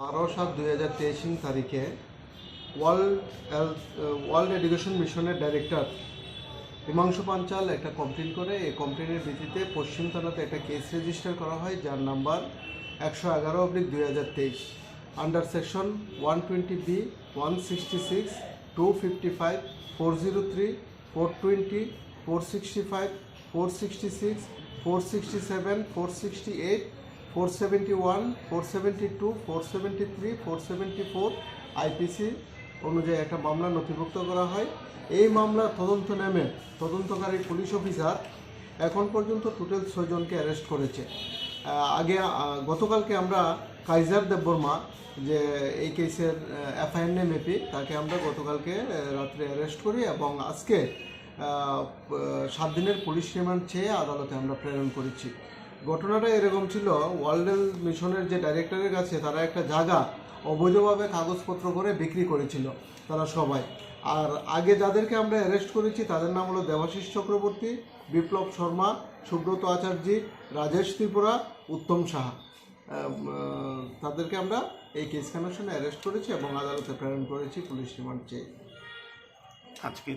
12/7/2023 তারিখে world education মিশনের director Himanshu Panchal একটা কমপ্লেন করে। এই কমপ্লেনের ভিত্তিতে পশ্চিম থানাতে একটা কেস রেজিস্টার করা হয়, যার number 111/2023 under section 120B 166 255 403 420 465 466 467 468 471 472 473 474 IPC অনুযায়ী একটা মামলা নথিভুক্ত করা হয়। এই মামলার তদন্ত নেমে তদন্তকারী পুলিশ অফিসার এখন পর্যন্ত টোটাল 6 জনকে অ্যারেস্ট করেছে। গতকালকে আমরা কাইজার দেববর্মা, যে এই কেসের এফআইআর নেম এপি, তাকে আমরা গতকালকে রাত্রে অ্যারেস্ট করি এবং আজকে 7 দিনের পুলিশ রিমান্ড চেয়ে আদালতে আমরা প্রেরণ করেছি। ঘটনাটা এরকম ছিল, ওয়ার্ল্ড মিশনের যে ডাইরেক্টরের কাছে তারা একটা জায়গা অবৈধভাবে কাগজপত্র করে বিক্রি করেছিল তারা সবাই। আর আগে যাদেরকে আমরা অ্যারেস্ট করেছি তাদের নাম হলো দেবাশিস চক্রবর্তী, বিপ্লব শর্মা, সুব্রত আচার্যী, রাজেশ ত্রিপুরা, উত্তম সাহা। তাদেরকে আমরা এই কেস কানেকশনে অ্যারেস্ট করেছি এবং আদালতে প্রেরণ করেছি পুলিশ রিমান্ড চেয়ে। আজকে